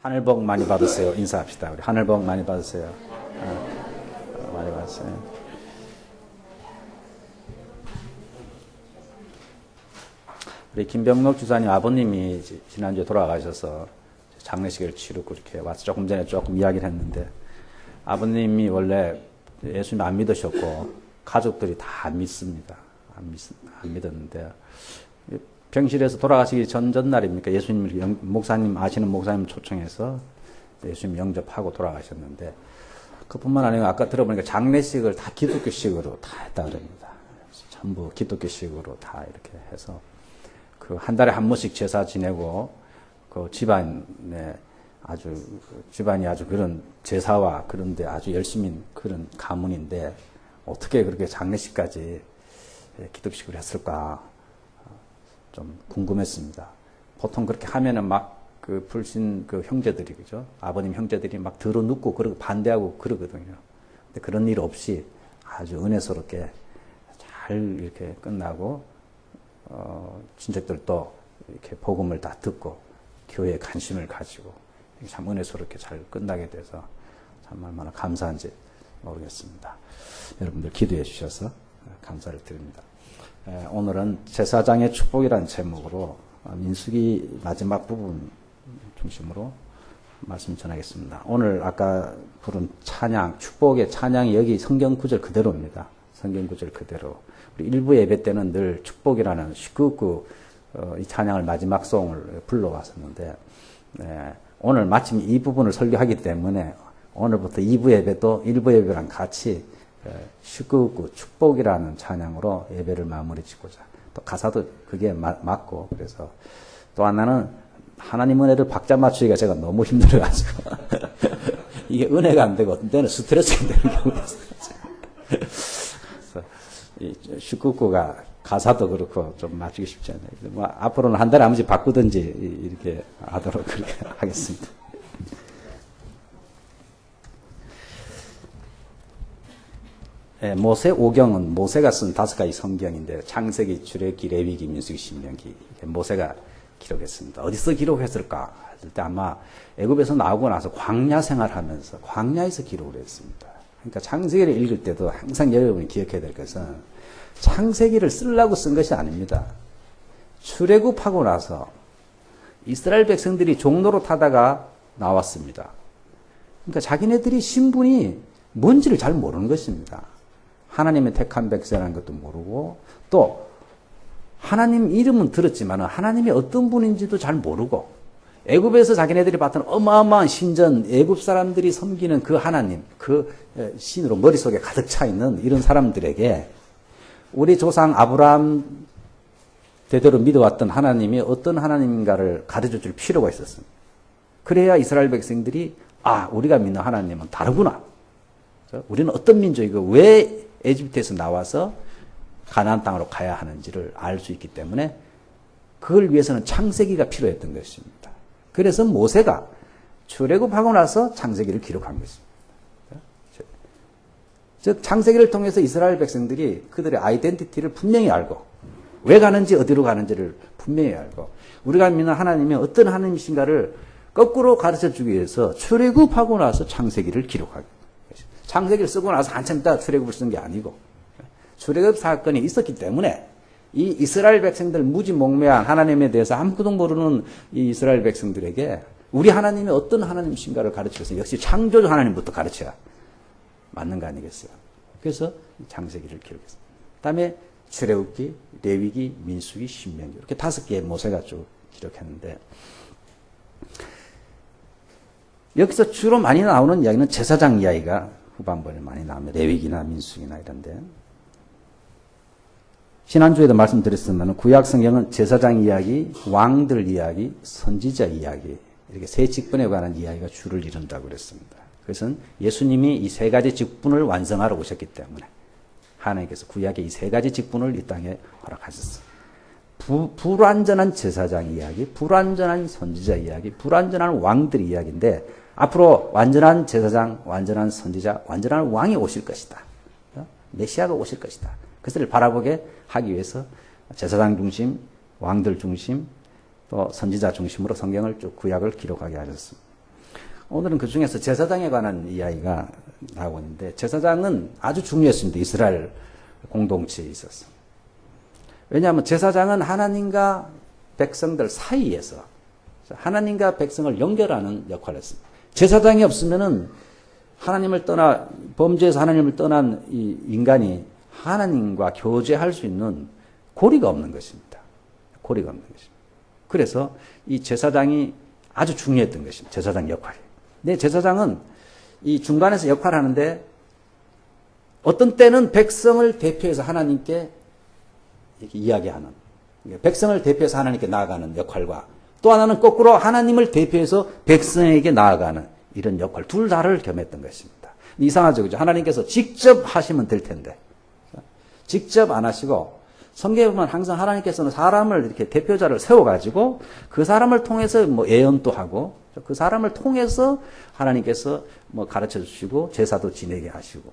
하늘 복 많이 받으세요. 인사합시다. 우리 하늘 복 많이 받으세요. 많이 받으세요. 우리 김병록 주사님 아버님이 지난주에 돌아가셔서 장례식을 치르고 이렇게 와서 조금 전에 조금 이야기를 했는데, 아버님이 원래 예수님 안 믿으셨고 가족들이 다 안 믿습니다. 안 믿었는데 병실에서 돌아가시기 전날입니까? 예수님 목사님 아시는 목사님 초청해서 예수님 영접하고 돌아가셨는데, 그뿐만 아니라 아까 들어보니까 장례식을 다 기독교식으로 다 했다 그럽니다. 전부 기독교식으로 다 이렇게 해서 그 한 달에 한 번씩 제사 지내고, 그 집안이 아주 그런 제사와 그런데 아주 열심히 그런 가문인데 어떻게 그렇게 장례식까지 기독식으로 했을까 좀 궁금했습니다. 보통 그렇게 하면은 막 그 불신 그 형제들이, 그죠? 아버님 형제들이 막 들어 눕고 그러고 반대하고 그러거든요. 근데 그런 일 없이 아주 은혜스럽게 잘 이렇게 끝나고, 친척들도 이렇게 복음을 다 듣고 교회에 관심을 가지고 참 은혜스럽게 잘 끝나게 돼서 참 얼마나 감사한지 모르겠습니다. 여러분들 기도해 주셔서 감사를 드립니다. 오늘은 제사장의 축복이라는 제목으로 민수기 마지막 부분 중심으로 말씀 전하겠습니다. 오늘 아까 부른 찬양, 축복의 찬양이 여기 성경 구절 그대로입니다. 성경 구절 그대로. 우리 일부 예배 때는 늘 축복이라는 시끄럽고 이 찬양을 마지막 송을 불러왔었는데, 오늘 마침 이 부분을 설교하기 때문에 오늘부터 2부 예배도 1부 예배랑 같이 시끄럽고 축복이라는 찬양으로 예배를 마무리 짓고자. 또 가사도 그게 맞고, 그래서 또 하나는 하나님 은혜를 박자 맞추기가 제가 너무 힘들어가지고 이게 은혜가 안 되고 어떤 때는 스트레스가 되는 경우가 있어요. 이 시끄럽고가 가사도 그렇고 좀 맞추기 쉽지 않아요. 뭐 앞으로는 한 달에 한 번씩 바꾸든지 이렇게 하도록 그렇게 하겠습니다. 모세 오경은 모세가 쓴 5가지 성경인데, 창세기, 출애굽기, 레위기, 민수기, 신명기, 모세가 기록했습니다. 어디서 기록했을까 할 때 아마 애굽에서 나오고 나서 광야 생활하면서 광야에서 기록을 했습니다. 그러니까 창세기를 읽을 때도 항상 여러분이 기억해야 될 것은 창세기를 쓰려고 쓴 것이 아닙니다. 출애굽하고 나서 이스라엘 백성들이 종로로 타다가 나왔습니다. 그러니까 자기네들이 신분이 뭔지를 잘 모르는 것입니다. 하나님의 택한 백성이라는 것도 모르고, 또 하나님 이름은 들었지만 하나님이 어떤 분인지도 잘 모르고, 애굽에서 자기네들이 봤던 어마어마한 신전, 애굽 사람들이 섬기는 그 하나님, 그 신으로 머릿속에 가득 차 있는 이런 사람들에게 우리 조상 아브라함 대대로 믿어왔던 하나님이 어떤 하나님인가를 가르쳐 줄 필요가 있었습니다. 그래야 이스라엘 백성들이 우리가 믿는 하나님은 다르구나. 우리는 어떤 민족이고 왜 에집트에서 나와서 가나안 땅으로 가야 하는지를 알 수 있기 때문에 그걸 위해서는 창세기가 필요했던 것입니다. 그래서 모세가 출애굽하고 나서 창세기를 기록한 것입니다. 즉 창세기를 통해서 이스라엘 백성들이 그들의 아이덴티티를 분명히 알고, 왜 가는지 어디로 가는지를 분명히 알고, 우리가 믿는 하나님이 어떤 하나님이신가를 거꾸로 가르쳐 주기 위해서 출애굽하고 나서 창세기를 기록하게. 창세기를 쓰고 나서 한참 있다가 출애굽을 쓴 게 아니고, 출애굽 사건이 있었기 때문에 이 이스라엘 백성들 무지몽매한 하나님에 대해서 아무것도 모르는 이 이스라엘 백성들에게 우리 하나님이 어떤 하나님이신가를 가르쳐서 역시 창조주 하나님부터 가르쳐야 맞는 거 아니겠어요? 그래서 창세기를 기록했습니다. 그다음에 출애굽기, 레위기, 민수기, 신명기, 이렇게 5개의 모세가 쭉 기록했는데, 여기서 주로 많이 나오는 이야기는 제사장 이야기가 후반부에 많이 나옵니다. 레위기나 민수기나 이런데, 지난주에도 말씀드렸지만 구약 성경은 제사장 이야기, 왕들 이야기, 선지자 이야기, 이렇게 3직분에 관한 이야기가 주를 이룬다고 그랬습니다. 그것은 예수님이 이 3가지 직분을 완성하러 오셨기 때문에 하나님께서 구약의 이 3가지 직분을 이 땅에 허락하셨어요. 불완전한 제사장 이야기, 불완전한 선지자 이야기, 불완전한 왕들 이야기인데, 앞으로 완전한 제사장, 완전한 선지자, 완전한 왕이 오실 것이다. 메시아가 오실 것이다. 그것을 바라보게 하기 위해서 제사장 중심, 왕들 중심, 또 선지자 중심으로 성경을 쭉 구약을 기록하게 하셨습니다. 오늘은 그 중에서 제사장에 관한 이야기가 나오고 있는데 제사장은 아주 중요했습니다. 이스라엘 공동체에 있어서. 왜냐하면 제사장은 하나님과 백성들 사이에서 하나님과 백성을 연결하는 역할을 했습니다. 제사장이 없으면은 하나님을 떠나 범죄에서 하나님을 떠난 이 인간이 하나님과 교제할 수 있는 고리가 없는 것입니다. 고리가 없는 것입니다. 그래서 이 제사장이 아주 중요했던 것입니다. 제사장 역할이. 근데 제사장은 이 중간에서 역할을 하는데 어떤 때는 백성을 대표해서 하나님께 이렇게 이야기하는, 백성을 대표해서 하나님께 나아가는 역할과 또 하나는 거꾸로 하나님을 대표해서 백성에게 나아가는 이런 역할, 둘 다를 겸했던 것입니다. 이상하죠, 그죠? 하나님께서 직접 하시면 될 텐데 직접 안 하시고 성경에 보면 항상 하나님께서는 사람을 이렇게 대표자를 세워가지고 그 사람을 통해서 뭐 예언도 하고 그 사람을 통해서 하나님께서 뭐 가르쳐 주시고 제사도 지내게 하시고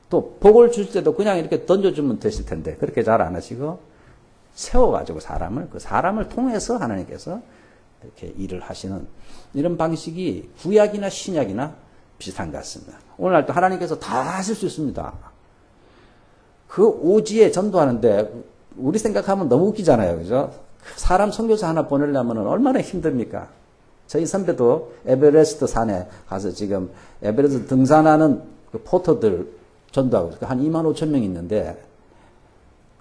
또 복을 줄 때도 그냥 이렇게 던져주면 되실 텐데 그렇게 잘 안 하시고 세워가지고 그 사람을 통해서 하나님께서 이렇게 일을 하시는 이런 방식이 구약이나 신약이나 비슷한 것 같습니다. 오늘날도 하나님께서 다 하실 수 있습니다. 그 오지에 전도하는데 우리 생각하면 너무 웃기잖아요. 그죠? 사람 선교사 하나 보내려면 얼마나 힘듭니까? 저희 선배도 에베레스트 산에 가서 지금 에베레스트 등산하는 그 포터들 전도하고 한 25,000명 있는데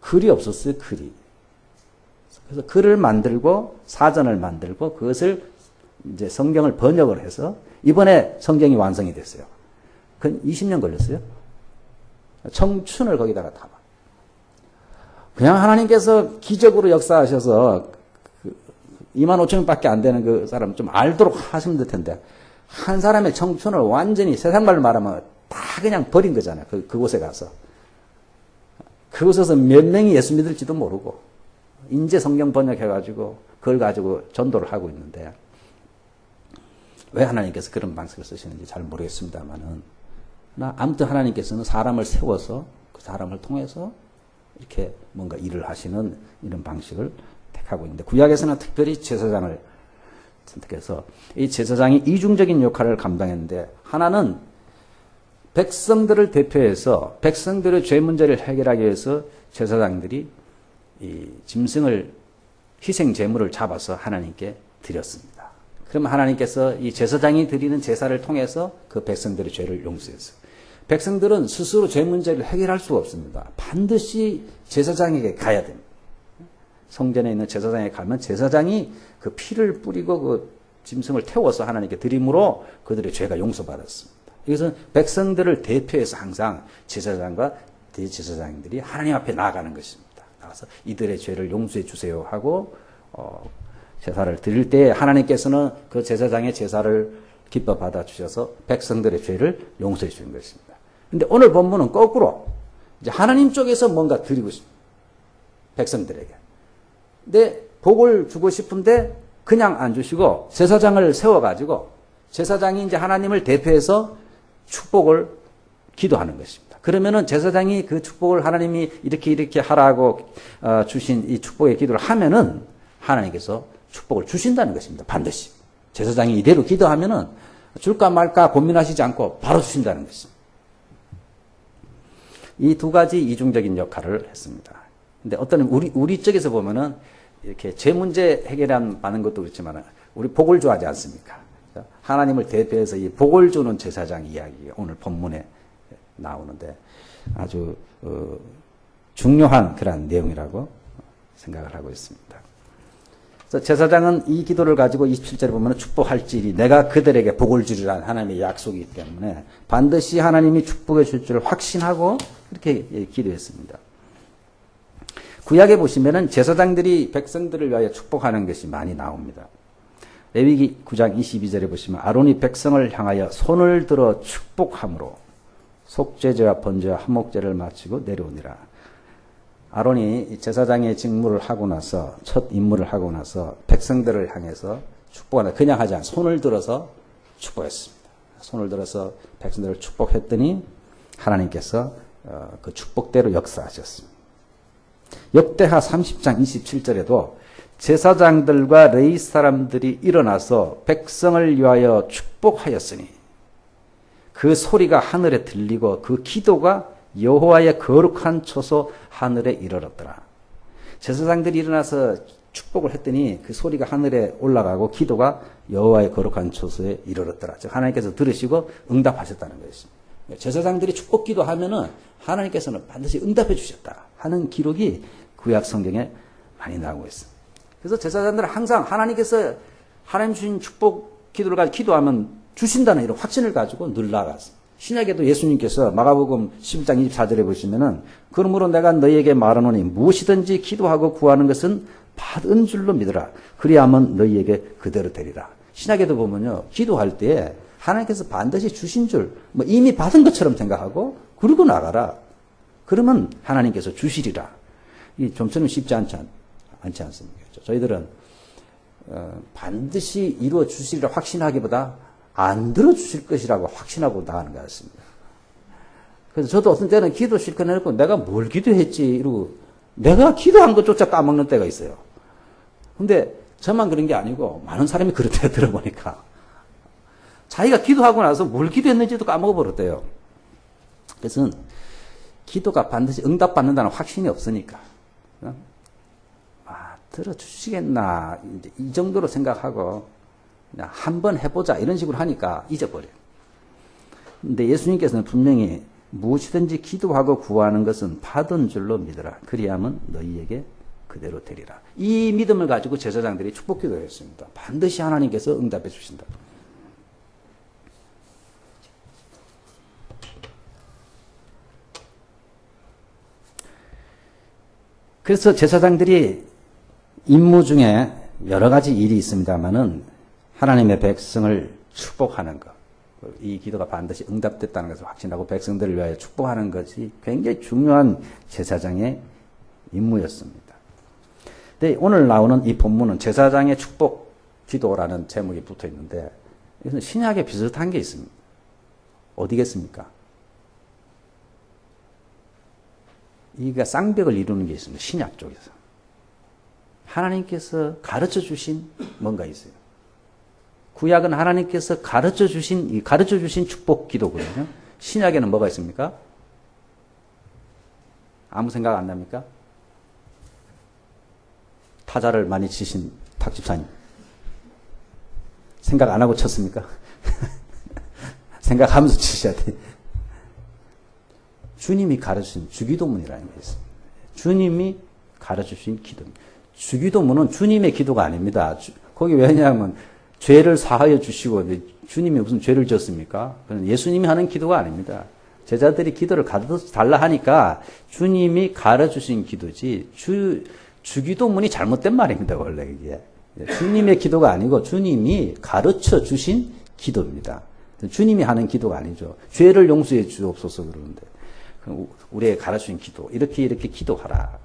글이 없었어요. 글이. 그래서 글을 만들고 사전을 만들고 그것을 이제 성경을 번역을 해서 이번에 성경이 완성이 됐어요. 그건 20년 걸렸어요. 청춘을 거기다가 담아. 그냥 하나님께서 기적으로 역사하셔서 25,000명밖에 안 되는 그 사람 좀 알도록 하시면 될 텐데 한 사람의 청춘을 완전히 세상 말로 말하면 다 그냥 버린 거잖아요. 그곳에 가서. 그곳에서 몇 명이 예수 믿을지도 모르고 인제 성경 번역해가지고 그걸 가지고 전도를 하고 있는데 왜 하나님께서 그런 방식을 쓰시는지 잘 모르겠습니다만은 아무튼 하나님께서는 사람을 세워서 그 사람을 통해서 이렇게 뭔가 일을 하시는 이런 방식을 택하고 있는데 구약에서는 특별히 제사장을 선택해서 이 제사장이 이중적인 역할을 감당했는데 하나는 백성들을 대표해서 백성들의 죄 문제를 해결하기 위해서 제사장들이 이 짐승을 희생 제물을 잡아서 하나님께 드렸습니다. 그러면 하나님께서 이 제사장이 드리는 제사를 통해서 그 백성들의 죄를 용서했어요. 백성들은 스스로 죄 문제를 해결할 수가 없습니다. 반드시 제사장에게 가야 됩니다. 성전에 있는 제사장에 가면 제사장이 그 피를 뿌리고 그 짐승을 태워서 하나님께 드림으로 그들의 죄가 용서받았습니다. 이것은 백성들을 대표해서 항상 제사장과 대제사장들이 하나님 앞에 나아가는 것입니다. 나가서 이들의 죄를 용서해 주세요 하고 제사를 드릴 때 하나님께서는 그 제사장의 제사를 기뻐 받아주셔서 백성들의 죄를 용서해 주는 것입니다. 근데 오늘 본문은 거꾸로 이제 하나님 쪽에서 뭔가 드리고 싶습니다. 백성들에게. 근데 복을 주고 싶은데 그냥 안 주시고 제사장을 세워가지고 제사장이 이제 하나님을 대표해서 축복을 기도하는 것입니다. 그러면은 제사장이 그 축복을 하나님이 이렇게 하라고 주신 이 축복의 기도를 하면은 하나님께서 축복을 주신다는 것입니다. 반드시. 제사장이 이대로 기도하면은 줄까 말까 고민하시지 않고 바로 주신다는 것입니다. 이 두 가지 이중적인 역할을 했습니다. 근데 어떤 우리 쪽에서 보면은 이렇게 죄 문제 해결하는 것도 그렇지만 우리 복을 좋아하지 않습니까? 하나님을 대표해서 이 복을 주는 제사장 이야기가 오늘 본문에 나오는데 아주 중요한 그런 내용이라고 생각을 하고 있습니다. 그래서 제사장은 이 기도를 가지고 27절에 보면 축복할지니 내가 그들에게 복을 주리라는 하나님의 약속이기 때문에 반드시 하나님이 축복해 줄 줄을 확신하고 이렇게 기도했습니다. 구약에 보시면은 제사장들이 백성들을 위하여 축복하는 것이 많이 나옵니다. 레위기 9장 22절에 보시면 아론이 백성을 향하여 손을 들어 축복함으로 속죄제와 번제와 화목제를 마치고 내려오니라. 아론이 제사장의 직무를 하고 나서 첫 임무를 하고 나서 백성들을 향해서 축복하는 그냥 하지 않고 손을 들어서 축복했습니다. 손을 들어서 백성들을 축복했더니 하나님께서 그 축복대로 역사하셨습니다. 역대하 30장 27절에도 제사장들과 레위 사람들이 일어나서 백성을 위하여 축복하였으니 그 소리가 하늘에 들리고 그 기도가 여호와의 거룩한 초소 하늘에 이르렀더라. 제사장들이 일어나서 축복을 했더니 그 소리가 하늘에 올라가고 기도가 여호와의 거룩한 초소에 이르렀더라. 즉 하나님께서 들으시고 응답하셨다는 것입니다. 제사장들이 축복 기도하면은 하나님께서는 반드시 응답해 주셨다 하는 기록이 구약 성경에 많이 나오고 있습니다. 그래서 제사장들은 항상 하나님께서 하나님 주신 축복 기도를 가지고 기도하면 주신다는 이런 확신을 가지고 늘 나아갔습니다. 신약에도 예수님께서 마가복음 11장 24절에 보시면은 그러므로 내가 너희에게 말하노니 무엇이든지 기도하고 구하는 것은 받은 줄로 믿으라. 그리하면 너희에게 그대로 되리라. 신약에도 보면요. 기도할 때 하나님께서 반드시 주신 줄 이미 받은 것처럼 생각하고 그러고 나가라. 그러면 하나님께서 주시리라. 이 좀처럼 쉽지 않지 않습니까? 저희들은 반드시 이루어 주시리라 확신하기보다 안 들어주실 것이라고 확신하고 나가는 것 같습니다. 그래서 저도 어떤 때는 기도 실컷 해놓고 내가 뭘 기도했지 이러고 내가 기도한 것조차 까먹는 때가 있어요. 근데 저만 그런 게 아니고 많은 사람이 그렇대요. 들어보니까. 자기가 기도하고 나서 뭘 기도했는지도 까먹어버렸대요. 그래서 기도가 반드시 응답받는다는 확신이 없으니까. 들어주시겠나 이 정도로 생각하고 그냥 한번 해보자 이런 식으로 하니까 잊어버려요. 근데 예수님께서는 분명히 무엇이든지 기도하고 구하는 것은 받은 줄로 믿으라. 그리하면 너희에게 그대로 되리라. 이 믿음을 가지고 제사장들이 축복 기도를 했습니다. 반드시 하나님께서 응답해 주신다. 그래서 제사장들이 임무 중에 여러 가지 일이 있습니다만은 하나님의 백성을 축복하는 것, 이 기도가 반드시 응답됐다는 것을 확신하고 백성들을 위하여 축복하는 것이 굉장히 중요한 제사장의 임무였습니다. 근데 오늘 나오는 이 본문은 제사장의 축복 기도라는 제목이 붙어 있는데 이것은 신약에 비슷한 게 있습니다. 어디겠습니까? 이가 쌍벽을 이루는 게 있습니다. 신약 쪽에서. 하나님께서 가르쳐 주신 뭔가 있어요. 구약은 하나님께서 가르쳐 주신 축복 기도거든요. 신약에는 뭐가 있습니까? 아무 생각 안 납니까? 타자를 많이 치신 탁 집사님. 생각 안 하고 쳤습니까? 생각하면서 치셔야 돼요. 주님이 가르치신 주기도문이라는 게 있습니다. 주님이 가르치신 기도입니다. 주기도문은 주님의 기도가 아닙니다. 거기 왜냐하면 죄를 사하여 주시고 주님이 무슨 죄를 졌습니까? 예수님이 하는 기도가 아닙니다. 제자들이 기도를 가르쳐 달라 하니까 주님이 가르치신 기도지 주기도문이 잘못된 말입니다. 원래 이게. 주님의 기도가 아니고 주님이 가르쳐 주신 기도입니다. 주님이 하는 기도가 아니죠. 죄를 용서해 주옵소서 그러는데 우리의 가르치신 기도 이렇게 기도하라.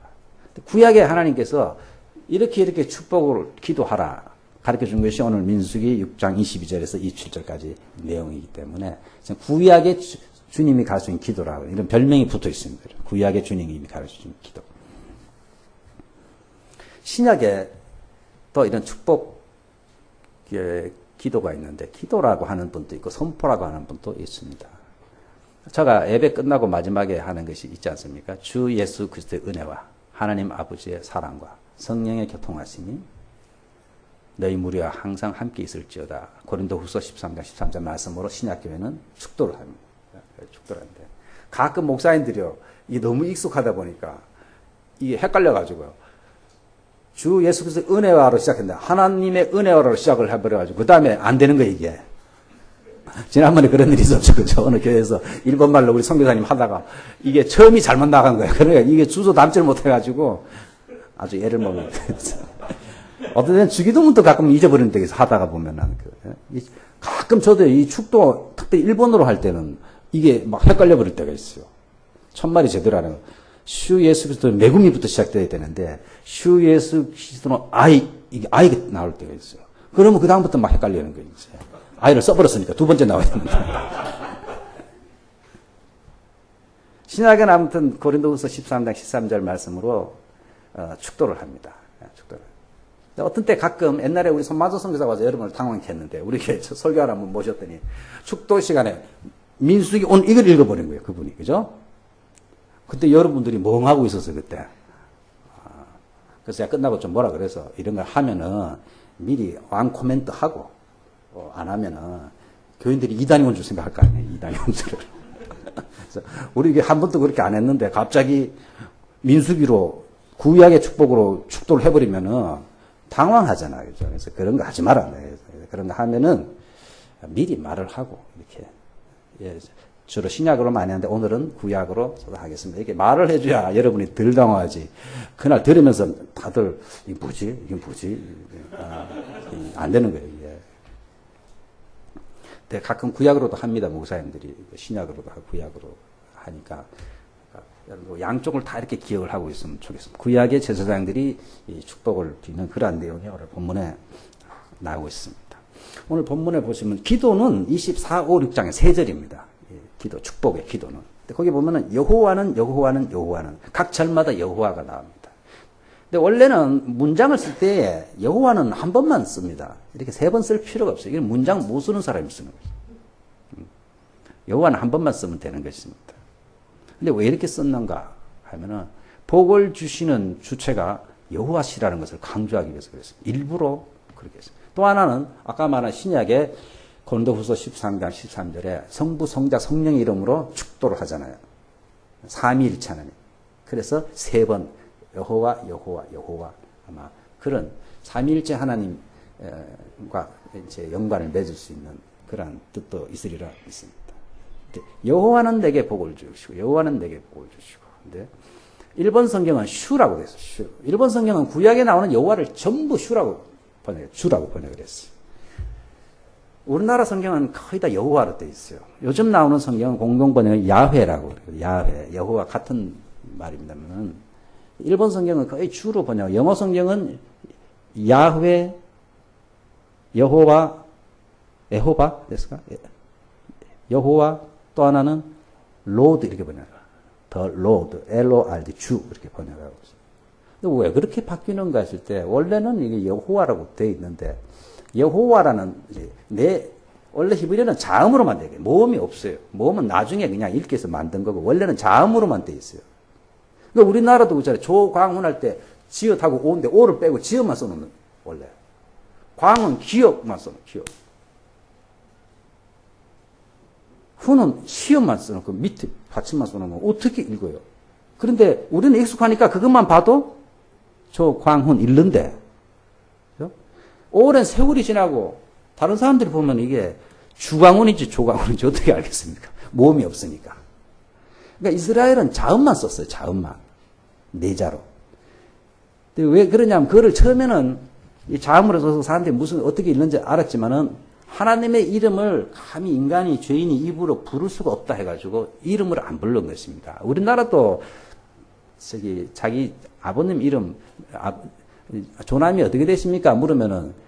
구약에 하나님께서 이렇게 축복을 기도하라 가르쳐 준 것이 오늘 민수기 6장 22절에서 27절까지 내용이기 때문에 구약의 주님이 가르친 기도라고 이런 별명이 붙어 있습니다. 구약의 주님이 가르친 기도. 신약에 또 이런 축복 기도가 있는데 기도라고 하는 분도 있고 선포라고 하는 분도 있습니다. 제가 예배 끝나고 마지막에 하는 것이 있지 않습니까? 주 예수 그리스도의 은혜와 하나님 아버지의 사랑과 성령의 교통하심이 너희 무리와 항상 함께 있을지어다. 고린도후서 13장 13절 말씀으로 신약교회는 축도를 합니다. 축도를 하는데 가끔 목사님들이요. 이게 너무 익숙하다 보니까 이게 헷갈려가지고요. 주 예수 그리스도의 은혜와로 시작했는데 하나님의 은혜와로 시작을 해버려가지고 그 다음에 안 되는 거예요 이게. 지난번에 그런 일이 있었죠. 그죠? 어느 교회에서 일본말로 우리 선교사님 하다가 이게 처음이 잘못 나간 거예요. 그러니까 이게 주소 담지를 못해가지고 아주 애를 먹는 어떤 때는 주기도문도 가끔 잊어버리는 데서 하다가 보면은 가끔 저도 이 축도 특별히 일본어로 할 때는 이게 막 헷갈려 버릴 때가 있어요. 첫말이 제대로 하는 슈 예수 그리스도의 매구미부터 시작돼야 되는데 슈 예수 그리스도는 이게 아이가 나올 때가 있어요. 그러면 그 다음부터 막 헷갈리는 거예요. 이제. 아이를 써버렸으니까 두 번째 나와야 되는데. 신약은 아무튼 고린도후서 13장 13절 말씀으로 축도를 합니다. 축도를. 어떤 때 가끔 옛날에 우리 손마조 선교사가 와서 여러분을 당황케 했는데 우리 설교하러 한번 모셨더니 축도 시간에 민수기 오늘 이걸 읽어버린 거예요. 그분이. 그죠? 그때 여러분들이 멍하고 있었어요. 그때. 그래서 제가 끝나고 좀 뭐라 그래서 이런 걸 하면은 미리 왕 코멘트 하고 안 하면은 교인들이 이단이 온 줄 생각할 거 아니에요. 이단이 온 줄. 그래서 우리 이게 한 번도 그렇게 안 했는데 갑자기 민수기로 구약의 축복으로 축도를 해버리면은 당황하잖아요. 그죠? 그래서 그런 거 하지 마라. 그런 거 하면은 미리 말을 하고 이렇게. 예, 주로 신약으로 많이 하는데 오늘은 구약으로 하겠습니다. 이렇게 말을 해줘야 여러분이 덜 당황하지. 그날 들으면서 다들 이게 뭐지? 이게 뭐지? 안 되는 거예요. 이게. 근데 가끔 구약으로도 합니다. 목사님들이 신약으로도 하고 구약으로 하니까 양쪽을 다 이렇게 기억을 하고 있으면 좋겠습니다. 구약의 제사장들이 이 축복을 드리는 그러한 내용이 오늘 본문에 나오고 있습니다. 오늘 본문에 보시면 기도는 24, 5, 6장의 3절입니다. 기도, 축복의 기도는. 거기 보면은 여호와는 각 절마다 여호와가 나옵니다. 근데 원래는 문장을 쓸 때 여호와는 한 번만 씁니다. 이렇게 3번 쓸 필요가 없어요. 이게 문장 못 쓰는 사람이 쓰는 거죠. 여호와는 한 번만 쓰면 되는 것입니다. 근데 왜 이렇게 썼는가 하면은 복을 주시는 주체가 여호와시라는 것을 강조하기 위해서 그랬습니다. 일부러 그렇게 했습니다. 또 하나는 아까 말한 신약의 고린도후서 13장 13절에 성부, 성자, 성령의 이름으로 축도를 하잖아요. 삼위일체 하나님. 그래서 3번 여호와 아마 그런 삼위일체 하나님과 이제 연관을 맺을 수 있는 그런 뜻도 있으리라 믿습니다. 여호와는 내게 복을 주시고 여호와는 내게 복을 주시고. 근데 일본 성경은 슈라고 되어 있어요. 슈. 일본 성경은 구약에 나오는 여호와를 전부 슈라고 주라고 번역을 했어요. 우리나라 성경은 거의 다 여호와로 되어 있어요. 요즘 나오는 성경은 공동 번역은 야훼라고 그래요. 야훼, 여호와 같은 말입니다만 일본 성경은 거의 주로 번역. 영어 성경은 야훼, 여호와, 에호바 됐을까? 여호와 또 하나는 로드 이렇게 번역해요. 더 로드, L-O-R-D 주 이렇게 번역하고 있어요. 왜 그렇게 바뀌는가 했을 때 원래는 이게 여호와라고 되어 있는데 여호와라는 원래 히브리어는 자음으로만 되게 모음이 없어요. 모음은 나중에 그냥 읽기 위해서 만든 거고 원래는 자음으로만 되어 있어요. 그러니까 우리나라도 그렇잖아요. 조광훈 할 때 지읒하고 오인데 오를 빼고 지읒만 써놓는 원래. 광은 기역만 써놓은 기역. 훈은 시음만 써놓고 밑에 받침만 써놓으면 어떻게 읽어요? 그런데 우리는 익숙하니까 그것만 봐도 조광훈 읽는데 오랜 세월이 지나고 다른 사람들이 보면 이게 주광훈인지 조광훈인지 어떻게 알겠습니까? 모음이 없으니까. 그러니까 이스라엘은 자음만 썼어요. 자음만. 내자로. 근데 왜 그러냐면 그거를 처음에는 이 자음으로 써서 사람들이 어떻게 읽는지 알았지만은 하나님의 이름을 감히 인간이 죄인이 입으로 부를 수가 없다 해가지고 이름을 안 부른 것입니다. 우리나라도 자기 아버님 이름 조남이 어떻게 되십니까? 물으면은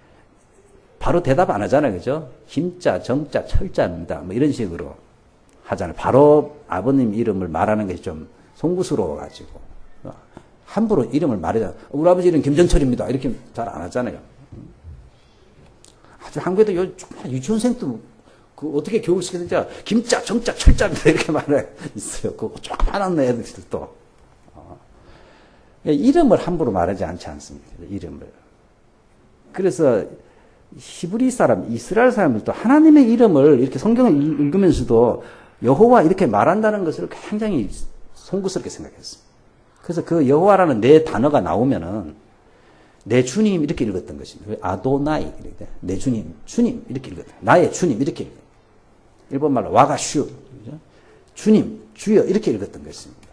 바로 대답 안 하잖아요. 그죠? 김자, 정자, 철자입니다. 뭐 이런 식으로 하잖아요. 바로 아버님 이름을 말하는 것이 좀 송구스러워가지고. 함부로 이름을 말하잖아요. 우리 아버지 이름 김정철입니다. 이렇게 잘 안 하잖아요. 아주 한국에도 유치원생도 그 어떻게 교육을 시키는지 김자, 정자, 철자입니다. 이렇게 말해 있어요. 그 조그만한 애들도. 이름을 함부로 말하지 않지 않습니까? 이름을. 그래서 히브리 사람, 이스라엘 사람들도 하나님의 이름을 이렇게 성경을 읽으면서도 여호와 이렇게 말한다는 것을 굉장히 송구스럽게 생각했어요. 그래서 그 여호와라는 내 단어가 나오면은 내 주님 이렇게 읽었던 것입니다. 아도나이 이렇게 내 주님, 주님 이렇게 읽었다. 나의 주님 이렇게 읽어요. 일본말로 와가슈 주님, 주여 이렇게 읽었던 것입니다.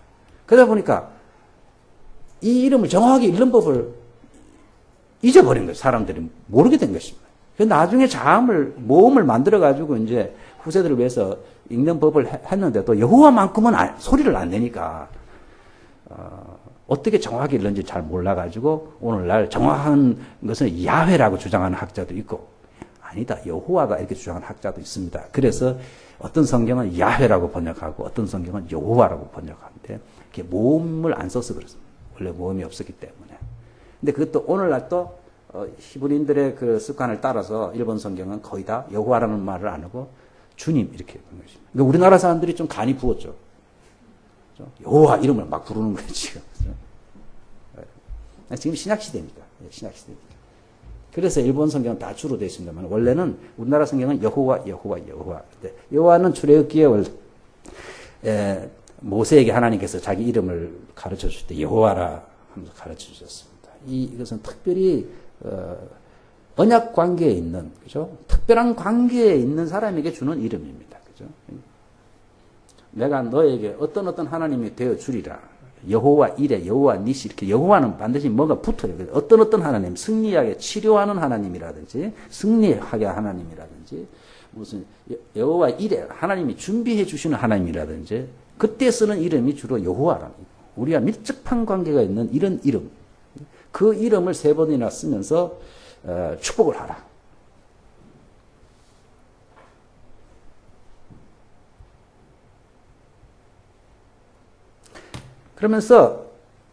그러다 보니까 이 이름을 정확하게 읽는 법을 잊어버린 거예요. 사람들이 모르게 된 것입니다. 그래서 나중에 모음을 만들어가지고 이제 후세들을 위해서 읽는 법을 했는데 또 여호와만큼은 소리를 안 내니까, 어떻게 정확히 읽는지 잘 몰라가지고 오늘날 정확한 것은 야훼라고 주장하는 학자도 있고, 아니다, 여호와가 이렇게 주장하는 학자도 있습니다. 그래서 어떤 성경은 야훼라고 번역하고 어떤 성경은 여호와라고 번역하는데, 이렇게 모음을 안 써서 그렇습니다. 원래 모음이 없었기 때문에. 근데 그것도 오늘날 또 히브리인들의 그 습관을 따라서 일본 성경은 거의 다 여호와라는 말을 안 하고 주님 이렇게 부르는 것입니다. 그러니까 우리나라 사람들이 좀 간이 부었죠. 여호와 이름을 막 부르는 거예요, 지금. 지금 신약시대니까. 신약시대니까. 그래서 일본 성경은 다 주로 되어 있습니다만, 원래는 우리나라 성경은 여호와. 여호와는 출애굽기에 모세에게 하나님께서 자기 이름을 가르쳐 주실 때 여호와라 하면서 가르쳐 주셨습니다. 이것은 특별히, 언약 관계에 있는, 그죠? 특별한 관계에 있는 사람에게 주는 이름입니다. 그죠? 내가 너에게 어떤 하나님이 되어 주리라. 여호와 이레, 여호와 니시, 이렇게 여호와는 반드시 뭐가 붙어요. 어떤 하나님, 승리하게 치료하는 하나님이라든지, 승리하게 하나님이라든지, 무슨 여호와 이레, 하나님이 준비해 주시는 하나님이라든지, 그때 쓰는 이름이 주로 여호와랍니다. 우리가 밀접한 관계가 있는 이런 이름, 그 이름을 3번이나 쓰면서 축복을 하라. 그러면서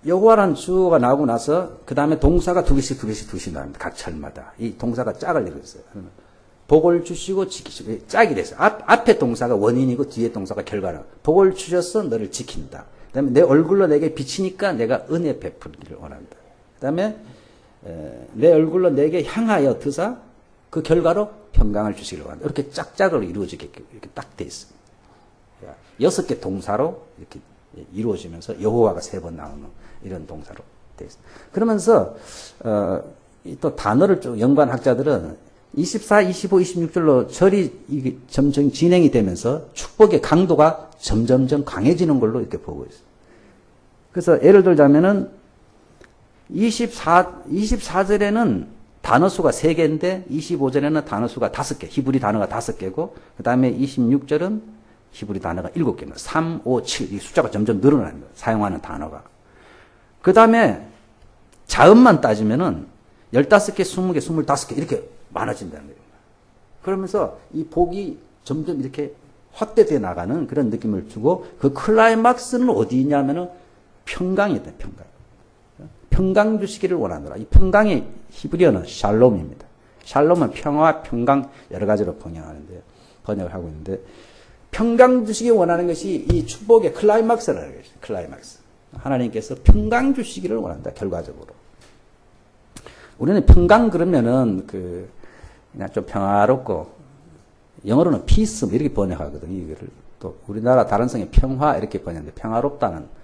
여호와라는 주어가 나오고 나서 그 다음에 동사가 두 개씩 나옵니다. 각 절마다. 이 동사가 짝을 이루고 있어요. 복을 주시고 지키시고 짝이 됐어요. 앞에 동사가 원인이고 뒤에 동사가 결과라. 복을 주셔서 너를 지킨다. 그 다음에 내 얼굴로 내게 비치니까 내가 은혜 베풀기를 원한다. 그 다음에 내 얼굴로 내게 향하여 드사 그 결과로 평강을 주시기를 원한다. 이렇게 짝짝으로 이루어지게끔 이렇게 딱 돼 있습니다. 6개 동사로 이렇게 이루어지면서 여호와가 3번 나오는 이런 동사로 되어 있습니다. 그러면서 또 단어를 쭉 연구한 학자들은 24, 25, 26절로 절이 점점 진행이 되면서 축복의 강도가 점점점 강해지는 걸로 이렇게 보고 있어요. 그래서 예를 들자면은 24절에는 단어 수가 3개인데 25절에는 단어 수가 5개, 히브리 단어가 5개고 그 다음에 26절은 히브리 단어가 7개입니다. 3, 5, 7. 이 숫자가 점점 늘어납니다. 사용하는 단어가. 그 다음에 자음만 따지면은 15개, 20개, 25개 이렇게 많아진다는 겁니다. 그러면서 이 복이 점점 이렇게 확대되어 나가는 그런 느낌을 주고 그 클라이막스는 어디 있냐면은 평강이다, 평강. 평강 주시기를 원하노라. 이 평강의 히브리어는 샬롬입니다. 샬롬은 평화, 평강 여러 가지로 번역을 하고 있는데 평강 주시기 원하는 것이 이 축복의 클라이막스라는 것이죠. 클라이막스. 하나님께서 평강 주시기를 원한다. 결과적으로. 우리는 평강 그러면은 그냥 좀 평화롭고 영어로는 peace 이렇게 번역하거든요. 이거를 또 우리나라 다른 성에 평화 이렇게 번역하는데 평화롭다는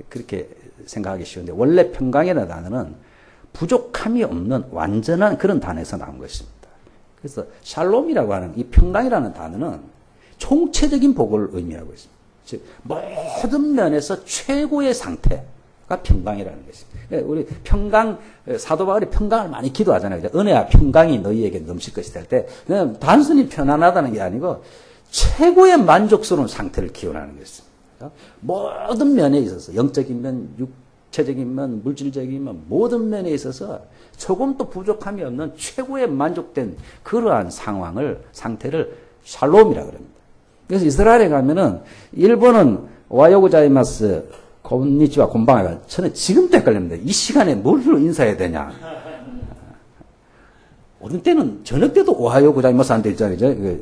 그렇게 생각하기 쉬운데 원래 평강이라는 단어는 부족함이 없는 완전한 그런 단어에서 나온 것입니다. 그래서 샬롬이라고 하는 이 평강이라는 단어는 총체적인 복을 의미하고 있습니다. 즉 모든 면에서 최고의 상태가 평강이라는 것입니다. 우리 평강 사도 바울이 평강을 많이 기도하잖아요. 은혜와 평강이 너희에게 넘칠 것이다 할 때 그냥 단순히 편안하다는 게 아니고 최고의 만족스러운 상태를 기원하는 것입니다. 모든 면에 있어서 영적인 면, 육체적인 면, 물질적인 면 모든 면에 있어서 조금도 부족함이 없는 최고의 만족된 그러한 상태를 샬롬이라고 합니다. 그래서 이스라엘에 가면은 일본은 오하요고자이마스, 곤니치와 곤방아가 저는 지금도 헷갈립니다. 이 시간에 뭘로 인사해야 되냐. 어느 때는 저녁 때도 오하요고자이마스 한테 있잖아요.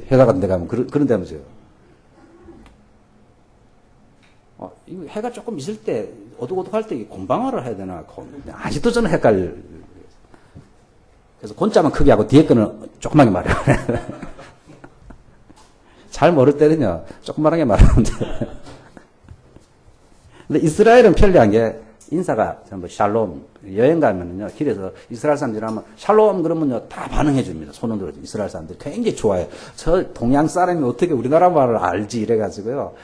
회사 같은 데 가면 그런 데 하면서요. 이거 해가 조금 있을 때 어둑어둑할 때 곤방아를 해야 되나. 아직도 저는 헷갈려요. 그래서 곤자만 크게 하고 뒤에 거는 조그맣게 말해요. 잘 모를 때는요, 조그만하게 말하는데. 근데 이스라엘은 편리한 게 인사가 전부 샬롬. 여행 가면은요, 길에서 이스라엘 사람들이 하면 샬롬 그러면요, 다 반응해 줍니다. 손을 들어줘. 이스라엘 사람들이 굉장히 좋아해요. 저 동양 사람이 어떻게 우리나라 말을 알지 이래가지고요,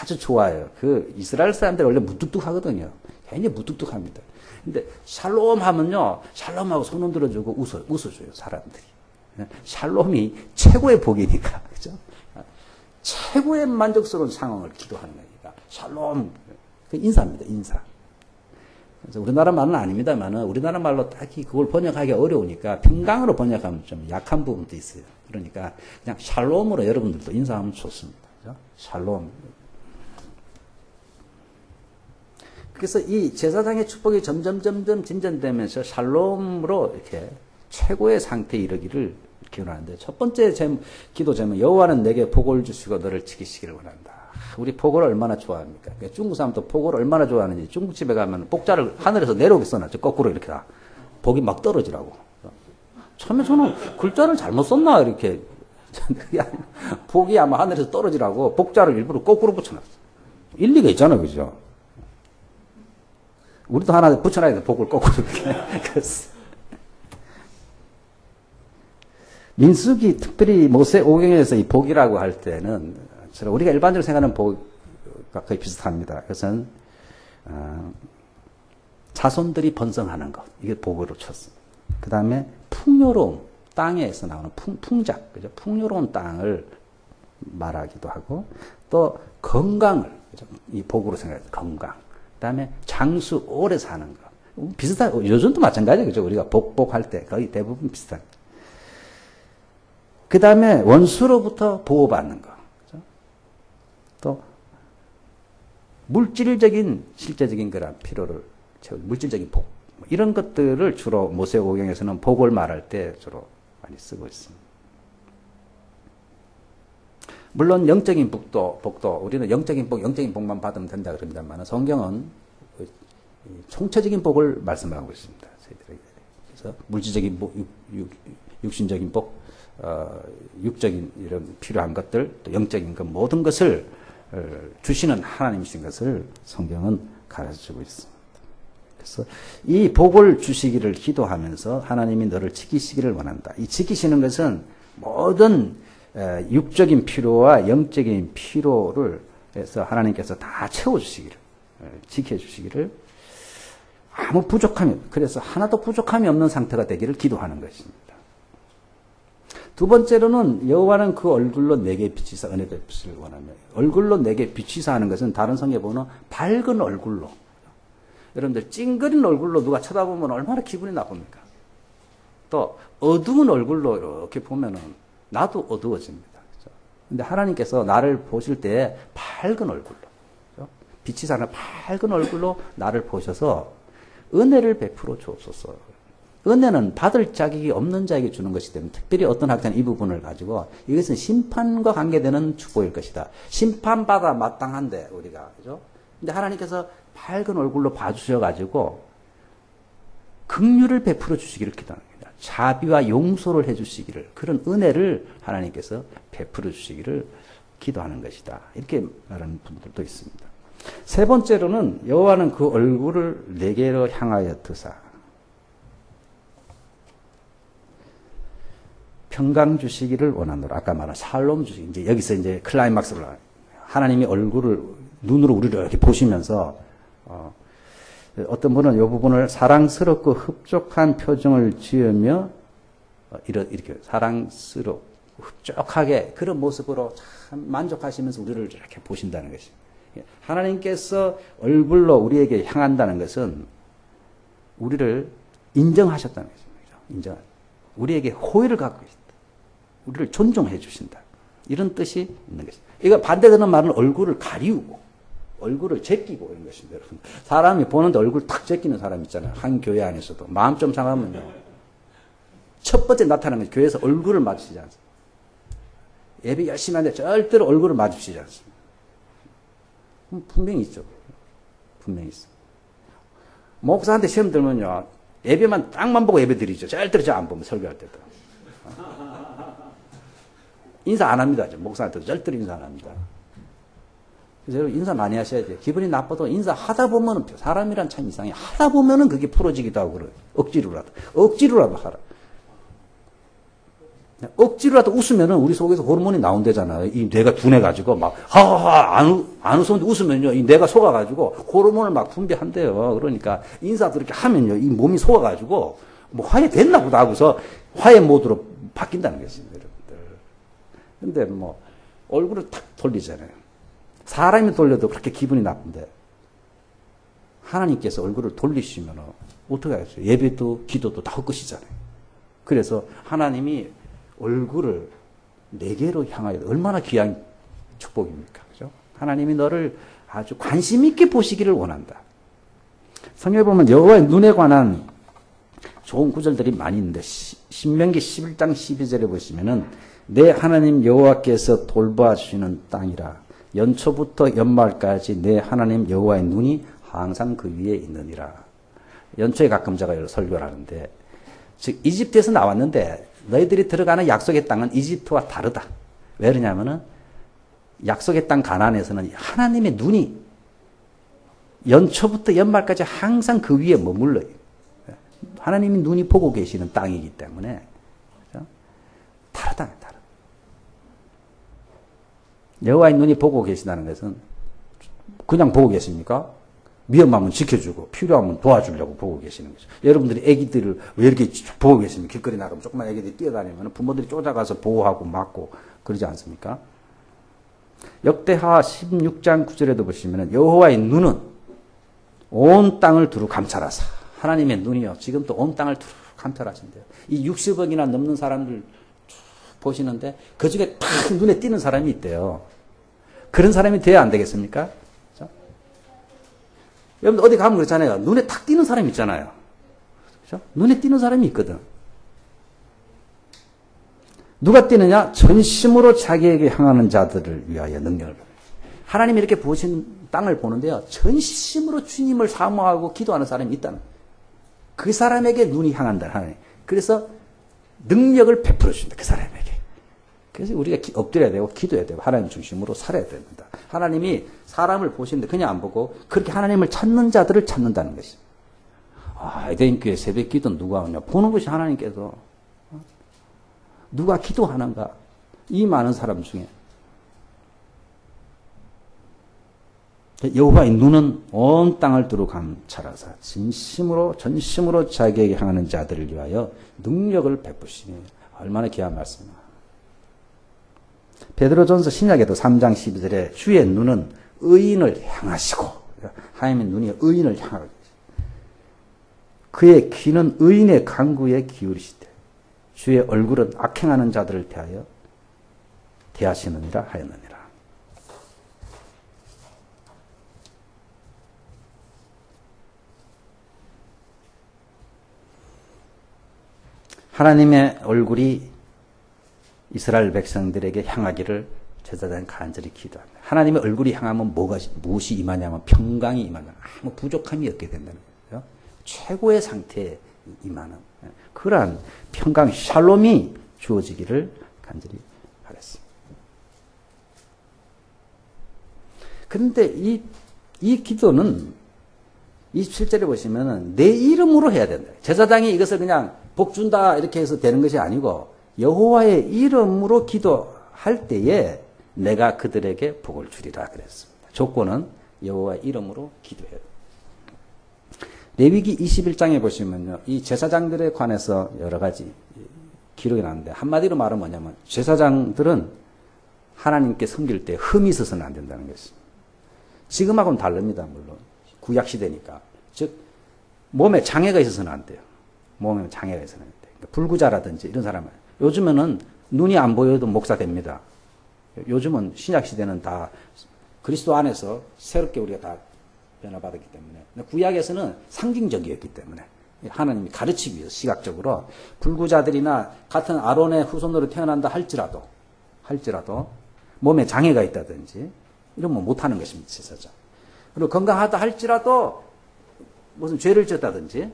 아주 좋아해요. 이스라엘 사람들이 원래 무뚝뚝하거든요. 굉장히 무뚝뚝합니다. 근데 샬롬 하면요, 샬롬하고 손 흔들어주고 웃어줘요, 사람들이. 샬롬이 최고의 복이니까, 그죠? 최고의 만족스러운 상황을 기도하는 거니까. 샬롬. 인사입니다, 인사. 그래서 우리나라 말은 아닙니다만은, 우리나라 말로 딱히 그걸 번역하기 어려우니까, 평강으로 번역하면 좀 약한 부분도 있어요. 그러니까, 그냥 샬롬으로 여러분들도 인사하면 좋습니다. 그죠? 샬롬. 그래서 이 제사장의 축복이 점점 진전되면서 샬롬으로 이렇게 최고의 상태에 이르기를 기원하는데 첫 번째 기도 제목 여호와는 내게 복을 주시고 너를 지키시기를 원한다. 우리 복을 얼마나 좋아합니까? 중국 사람도 복을 얼마나 좋아하는지 중국집에 가면 복자를 하늘에서 내려오게 써놨죠. 거꾸로 이렇게 다. 복이 막 떨어지라고. 처음에 저는 글자를 잘못 썼나 이렇게 복이 아마 하늘에서 떨어지라고 복자를 일부러 거꾸로 붙여놨어. 일리가 있잖아요. 그죠? 우리도 하나 붙여놔야 돼. 복을 거꾸로 이렇게. 민수기 특별히 모세 오경에서 이 복이라고 할 때는 우리가 일반적으로 생각하는 복과 거의 비슷합니다. 그것은 자손들이 번성하는 것 이게 복으로 쳤습니다. 그 다음에 풍요로움 땅에서 나오는 풍작 그죠? 풍요로운 땅을 말하기도 하고 또 건강을 그죠? 이 복으로 생각해요. 건강. 그 다음에 장수 오래 사는 것 비슷한 요즘도 마찬가지죠. 그죠? 우리가 복할 때 거의 대부분 비슷한. 그 다음에 원수로부터 보호받는 것. 그렇죠? 또 물질적인 실제적인 그런 필요를 채우는 물질적인 복 이런 것들을 주로 모세오경에서는 복을 말할 때 주로 많이 쓰고 있습니다. 물론 영적인 복도 우리는 영적인 복만 받으면 된다 그럽니다만 성경은 총체적인 복을 말씀하고 있습니다. 그래서 물질적인 복, 육신적인 복, 육적인 이런 필요한 것들, 또 영적인 것 모든 것을 주시는 하나님이신 것을 성경은 가르쳐주고 있습니다. 그래서 이 복을 주시기를 기도하면서 하나님이 너를 지키시기를 원한다. 이 지키시는 것은 모든 육적인 필요와 영적인 필요를 해서 하나님께서 다 채워주시기를, 지켜주시기를 아무 부족함이, 그래서 하나도 부족함이 없는 상태가 되기를 기도하는 것입니다. 두 번째로는 여호와는 그 얼굴로 내게 비치사 은혜 베푸시를 원하며 얼굴로 내게 비치사 하는 것은 다른 성경에 보면 밝은 얼굴로 여러분들 찡그린 얼굴로 누가 쳐다보면 얼마나 기분이 나쁩니까? 또 어두운 얼굴로 이렇게 보면은 나도 어두워집니다. 그렇죠? 근데 하나님께서 나를 보실 때 밝은 얼굴로 그렇죠? 비치사는 밝은 얼굴로 나를 보셔서 은혜를 베풀어 주옵소서. 은혜는 받을 자격이 없는 자에게 주는 것이기 때문에 특별히 어떤 학자는 이 부분을 가지고 이것은 심판과 관계되는 축복일 것이다. 심판받아 마땅한데 우리가 그죠? 근데 하나님께서 밝은 얼굴로 봐주셔가지고 긍휼을 베풀어 주시기를 기도합니다. 자비와 용서를 해주시기를 그런 은혜를 하나님께서 베풀어 주시기를 기도하는 것이다. 이렇게 말하는 분들도 있습니다. 세 번째로는 여호와는 그 얼굴을 내게로 향하여 드사 평강 주시기를 원하노라. 아까 말한 샬롬 주시기. 이제 여기서 이제 클라이막스로 하나님이 얼굴을 눈으로 우리를 이렇게 보시면서 어떤 분은 이 부분을 사랑스럽고 흡족한 표정을 지으며 이렇게 사랑스럽고 흡족하게 그런 모습으로 참 만족하시면서 우리를 이렇게 보신다는 것입니다. 하나님께서 얼굴로 우리에게 향한다는 것은 우리를 인정하셨다는 것입니다. 인정. 우리에게 호의를 갖고 있다. 우리를 존중해 주신다. 이런 뜻이 있는 것입니다. 이거 반대되는 말은 얼굴을 가리우고 얼굴을 제끼고 이런 것입니다. 여러분. 사람이 보는데 얼굴 탁 제끼는 사람 있잖아요. 한 교회 안에서도. 마음 좀 상하면요. 첫 번째 나타나는 게 교회에서 얼굴을 마주치지 않습니다. 예배 열심히 하는데 절대로 얼굴을 마주치지 않습니다. 분명히 있죠. 분명히 있어. 목사한테 시험 들면요. 예배만 땅만 보고 예배 드리죠. 절대로 저 안 보면 설교할 때도. 인사 안 합니다. 목사한테도 절대로 인사 안 합니다. 그래서 여러분 인사 많이 하셔야 돼요. 기분이 나빠도 인사하다 보면은 사람이란 참 이상해. 하다 보면은 그게 풀어지기도 하고 그래요. 억지로라도 하라. 억지로라도 웃으면은 우리 속에서 호르몬이 나온대잖아요. 이 뇌가 둔해가지고 막 하하하 안 웃었는데 웃으면요 이 뇌가 속아가지고 호르몬을 막 분비한대요. 그러니까 인사도 이렇게 하면요 이 몸이 속아가지고 뭐 화해 됐나 보다 하고서 화해 모드로 바뀐다는 것입니다, 여러분들. 근데 뭐 얼굴을 탁 돌리잖아요. 사람이 돌려도 그렇게 기분이 나쁜데 하나님께서 얼굴을 돌리시면 어떻게 하겠어요? 예배도 기도도 다 헛것이잖아요. 그래서 하나님이 얼굴을 내게로 향하여 얼마나 귀한 축복입니까? 그죠? 하나님이 너를 아주 관심 있게 보시기를 원한다. 성경에 보면 여호와의 눈에 관한 좋은 구절들이 많이 있는데 신명기 11장 12절에 보시면은 내 하나님 여호와께서 돌보아주시는 땅이라 연초부터 연말까지 내 하나님 여호와의 눈이 항상 그 위에 있느니라. 연초에 가끔 제가 설교를 하는데 즉 이집트에서 나왔는데 너희들이 들어가는 약속의 땅은 이집트와 다르다. 왜 그러냐면은 약속의 땅 가나안에서는 하나님의 눈이 연초부터 연말까지 항상 그 위에 머물러요. 하나님이 눈이 보고 계시는 땅이기 때문에 다르다. 여호와의 눈이 보고 계시다는 것은 그냥 보고 계십니까? 위험하면 지켜주고 필요하면 도와주려고 보고 계시는 거죠. 여러분들이 애기들을 왜 이렇게 보고 계십니까? 길거리 나가면 조그만 애기들이 뛰어다니면 부모들이 쫓아가서 보호하고 막고 그러지 않습니까? 역대하 16장 9절에도 보시면 여호와의 눈은 온 땅을 두루 감찰하사 하나님의 눈이요 지금도 온 땅을 두루 감찰하신대요. 이 60억이나 넘는 사람들 보시는데 그 중에 딱 눈에 띄는 사람이 있대요. 그런 사람이 돼야 안 되겠습니까? 그렇죠? 여러분들 어디 가면 그렇잖아요. 눈에 탁 띄는 사람이 있잖아요. 그렇죠? 눈에 띄는 사람이 있거든. 누가 띄느냐? 전심으로 자기에게 향하는 자들을 위하여 능력을 받아요. 하나님이 이렇게 보신 땅을 보는데요. 전심으로 주님을 사모하고 기도하는 사람이 있다는 거예요. 그 사람에게 눈이 향한다. 하나님. 그래서 능력을 베풀어 주신다. 그 사람에게. 그래서 우리가 엎드려야 되고 기도해야 되고 하나님 중심으로 살아야 됩니다. 하나님이 사람을 보시는데 그냥 안 보고 그렇게 하나님을 찾는 자들을 찾는다는 것입니다. 에덴교회 새벽 기도 누가 하냐. 보는 것이 하나님께서. 누가 기도하는가? 이 많은 사람 중에. 여호와의 눈은 온 땅을 두루 감찰하사 진심으로 전심으로 자기에게 향하는 자들을 위하여 능력을 베푸시니 얼마나 귀한 말씀이야. 베드로전서 신약에도 3장 12절에 주의 눈은 의인을 향하시고 하나님의 눈이 의인을 향하고 그의 귀는 의인의 간구에 기울이시되 주의 얼굴은 악행하는 자들을 대하여 대하시느니라 하였느니라. 하나님의 얼굴이 이스라엘 백성들에게 향하기를 제사장이 간절히 기도합니다. 하나님의 얼굴이 향하면 무엇이 임하냐면 평강이 임하면 아무 부족함이 없게 된다는 거예요. 최고의 상태에 임하는 그러한 평강, 샬롬이 주어지기를 간절히 바랐습니다. 그런데 이 기도는 27절에 보시면은 내 이름으로 해야 된다. 제사장이 이것을 그냥 복 준다 이렇게 해서 되는 것이 아니고 여호와의 이름으로 기도할 때에 내가 그들에게 복을 주리라 그랬습니다. 조건은 여호와의 이름으로 기도해야 됩니다. 레위기 21장에 보시면요. 이 제사장들에 관해서 여러 가지 기록이 나는데 한마디로 말하면 뭐냐면 제사장들은 하나님께 섬길 때 흠이 있어서는 안 된다는 것입니다. 지금하고는 다릅니다. 물론 구약시대니까. 즉 몸에 장애가 있어서는 안 돼요. 몸에 장애가 있어서는 안 돼요. 그러니까 불구자라든지 이런 사람은 요즘에는 눈이 안 보여도 목사 됩니다. 요즘은 신약시대는 다 그리스도 안에서 새롭게 우리가 다 변화받았기 때문에 구약에서는 상징적이었기 때문에 하나님이 가르치기 위해서 시각적으로 불구자들이나 같은 아론의 후손으로 태어난다 할지라도 몸에 장애가 있다든지 이러면 못하는 것입니다. 제사장. 그리고 건강하다 할지라도 무슨 죄를 졌다든지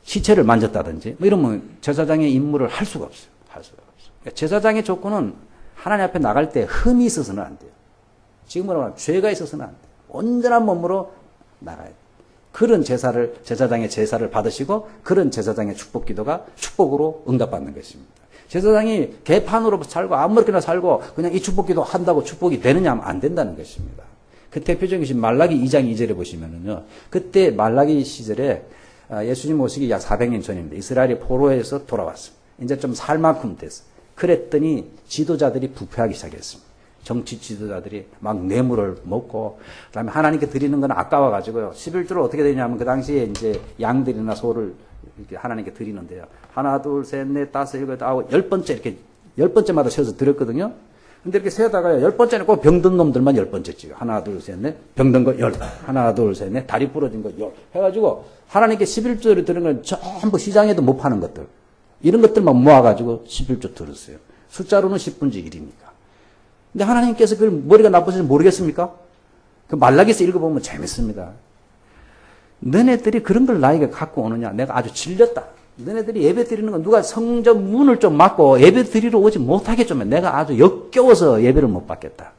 시체를 만졌다든지 뭐 이러면 제사장의 임무를 할 수가 없어요. 그러니까 제사장의 조건은 하나님 앞에 나갈 때 흠이 있어서는 안 돼요. 지금으로 말하면 죄가 있어서는 안 돼요. 온전한 몸으로 나가야 돼요. 그런 제사장의 제사를 받으시고 그런 제사장의 축복 기도가 축복으로 응답받는 것입니다. 제사장이 개판으로 살고 아무렇게나 살고 그냥 이 축복 기도 한다고 축복이 되느냐 하면 안 된다는 것입니다. 그 대표적인 것이 말라기 2장 2절에 보시면은요. 그때 말라기 시절에 예수님 오시기 약 400년 전입니다. 이스라엘이 포로에서 돌아왔습니다. 이제 좀 살 만큼 됐어요. 그랬더니 지도자들이 부패하기 시작했습니다. 정치 지도자들이 막 뇌물을 먹고, 그 다음에 하나님께 드리는 건 아까워가지고요. 11조를 어떻게 되냐면 그 당시에 이제 양들이나 소를 이렇게 하나님께 드리는데요. 하나, 둘, 셋, 넷, 다섯, 일곱, 아홉, 10번째 이렇게, 10번째마다 세워서 드렸거든요. 근데 이렇게 세다가 10번째는 꼭 병든 놈들만 10번째 찍어. 하나, 둘, 셋, 넷. 병든 거 10. 하나, 둘, 셋, 넷. 다리 부러진 거 10. 해가지고 하나님께 11조를 들은 건 전부 시장에도 못 파는 것들. 이런 것들만 모아가지고 11조 들었어요. 숫자로는 10분의 1이니까. 근데 하나님께서 그걸 머리가 나쁘셔서 모르겠습니까? 그 말라기서 읽어보면 재밌습니다. 너네들이 그런 걸 나에게 갖고 오느냐? 내가 아주 질렸다. 너네들이 예배 드리는 건 누가 성전 문을 좀 막고 예배 드리러 오지 못하게 좀 해. 내가 아주 역겨워서 예배를 못 받겠다.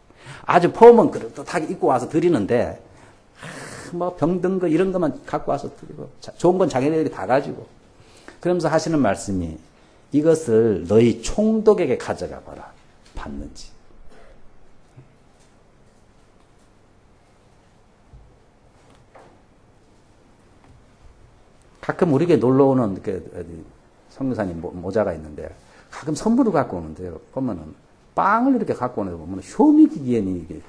아주 폼은 그렇듯하게 입고 와서 드리는데, 뭐 병든 거 이런 것만 갖고 와서 드리고, 좋은 건 자기네들이 다 가지고. 그러면서 하시는 말씀이 이것을 너희 총독에게 가져가 봐라. 받는지. 가끔 우리에게 놀러 오는 선교사님 모자가 있는데 가끔 선물을 갖고 오는데요. 보면은 빵을 이렇게 갖고 오는 데 보면 효미기기엔이 이게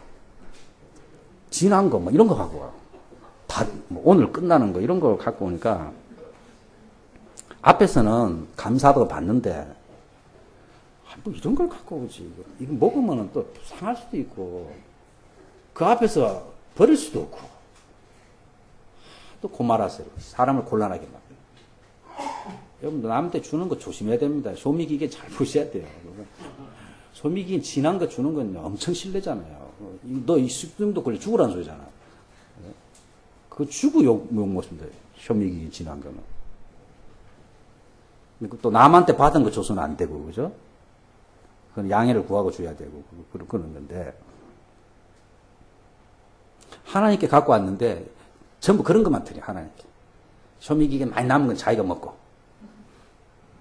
진한 거 뭐 이런 거 갖고 와요. 뭐 오늘 끝나는 거 이런 거 갖고 오니까 앞에서는 감사도 받는데 뭐 이런 걸 갖고 오지. 이거 먹으면 또 상할 수도 있고 그 앞에서 버릴 수도 없고 또 고말하세요. 사람을 곤란하게 만들어요. 여러분들 남한테 주는 거 조심해야 됩니다. 소미기계 잘 보셔야 돼요. 소미기계 진한 거 주는 건 엄청 실례잖아요. 너 이 식중독 걸려 죽으라는 소리잖아. 그거 주고 욕 먹습니다. 소미기계 진한 거는. 또 남한테 받은 거 줘서는 안 되고, 그죠? 그건 양해를 구하고 줘야 되고, 그런 건데. 하나님께 갖고 왔는데, 전부 그런 것만 드려, 하나님께. 소미기계 많이 남은 건 자기가 먹고.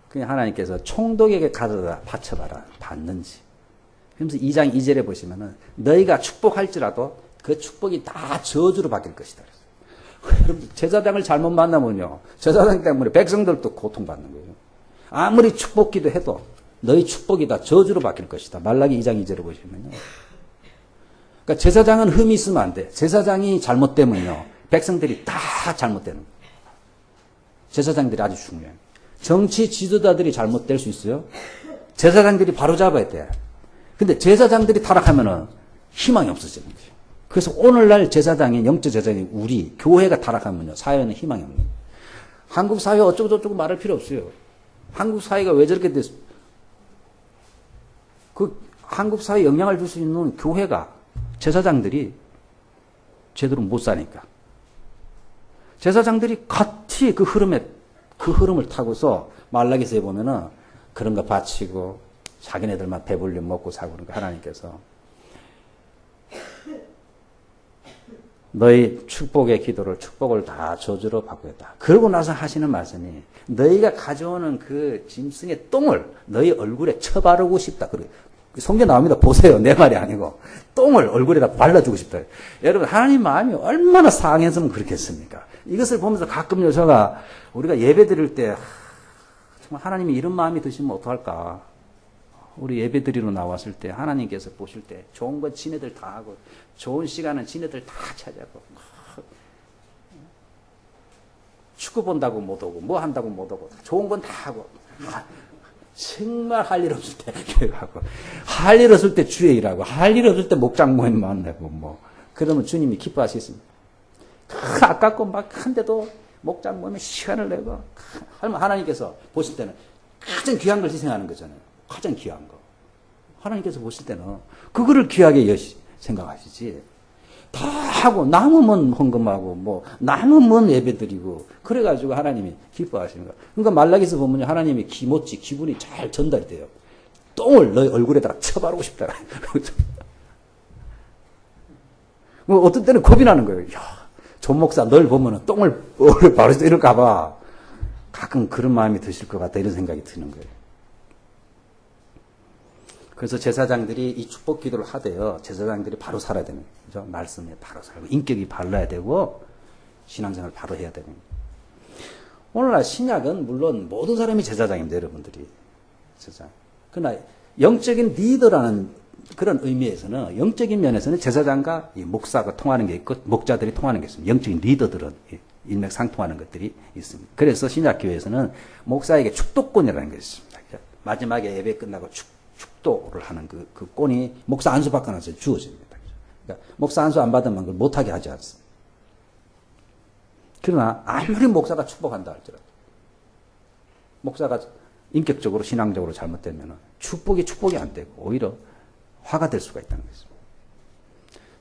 그냥 하나님께서 총독에게 가져다 바쳐봐라. 받는지. 그러면서 2장 2절에 보시면은, 너희가 축복할지라도 그 축복이 다 저주로 바뀔 것이다. 여러분, 제사장을 잘못 만나면요. 제사장 때문에 백성들도 고통받는 거예요. 아무리 축복기도 해도 너희 축복이 다 저주로 바뀔 것이다. 말라기 2장 2절에 보시면요. 그러니까 제사장은 흠이 있으면 안 돼. 제사장이 잘못되면요. 백성들이 다 잘못되는 거예요. 제사장들이 아주 중요해요. 정치 지도자들이 잘못될 수 있어요. 제사장들이 바로잡아야 돼. 근데 제사장들이 타락하면은 희망이 없어지는 거예요. 그래서 오늘날 제사장이, 영적 제사장이 우리 교회가 타락하면요. 사회는 희망이 없는 거예요. 한국 사회 어쩌고저쩌고 말할 필요 없어요. 한국 사회가 왜 저렇게 됐어? 그 한국 사회에 영향을 줄 수 있는 교회가, 제사장들이 제대로 못 사니까. 제사장들이 같이 그 흐름을 타고서 말라기서에 보면은 그런 거 바치고 자기네들만 배불리 먹고 사고 그런 거 하나님께서 너희 축복의 기도를 축복을 다 저주로 바꾸겠다. 그러고 나서 하시는 말씀이 너희가 가져오는 그 짐승의 똥을 너희 얼굴에 쳐바르고 싶다. 그래. 성경 나옵니다. 보세요. 내 말이 아니고 똥을 얼굴에다 발라주고 싶다. 여러분 하나님 마음이 얼마나 상했으면 그렇겠습니까? 이것을 보면서 가끔 여자가 우리가 예배 드릴 때 정말 하나님이 이런 마음이 드시면 어떡할까? 우리 예배 드리러 나왔을 때 하나님께서 보실 때 좋은 건 지네들 다 하고 좋은 시간은 지네들 다 차지하고 축구 본다고 못 오고 뭐 한다고 못 오고 좋은 건 다 하고 정말 할 일 없을 때 교회가고 할 일 없을 때 주의 일하고 할 일 없을 때 목장 모임 만나고 뭐 그러면 주님이 기뻐하시겠습니다. 아깝고 막 한데도 목장 모임에 시간을 내고 하나님께서 보실 때는 가장 귀한 걸 희생하는 거잖아요. 가장 귀한 거. 하나님께서 보실 때는 그거를 귀하게 생각하시지. 다 하고 남으면 헌금하고 뭐 남으면 예배드리고 그래가지고 하나님이 기뻐하시는 거예요. 그러니까 말라기서 보면 하나님이 기분이 잘 전달이 돼요. 똥을 너희 얼굴에다가 쳐바르고 싶다. 뭐 어떤 때는 겁이 나는 거예요. 야, 존 목사 널 보면은 똥을 바로 이럴까봐 가끔 그런 마음이 드실 것 같다 이런 생각이 드는 거예요. 그래서 제사장들이 이 축복 기도를 하되어 제사장들이 바로 살아야 되는 거죠. 말씀에 바로 살고 인격이 발라야 되고 신앙생활을 바로 해야 되는 거예요. 오늘날 신약은 물론 모든 사람이 제사장입니다. 여러분들이. 제사장. 그러나 영적인 리더라는 그런 의미에서는 영적인 면에서는 제사장과 이 목사가 통하는 게 있고 목자들이 통하는 게 있습니다. 영적인 리더들은 일맥상통하는 것들이 있습니다. 그래서 신약교회에서는 목사에게 축복권이라는 게 있습니다. 마지막에 예배 끝나고 축도를 하는 그 꼰이 목사 안수 받고 나서 주어집니다. 그러니까 목사 안수 안 받으면 그걸 못하게 하지 않습니다. 그러나 아무리 목사가 축복한다 할지라도 목사가 인격적으로 신앙적으로 잘못되면 축복이 안 되고 오히려 화가 될 수가 있다는 것입니다.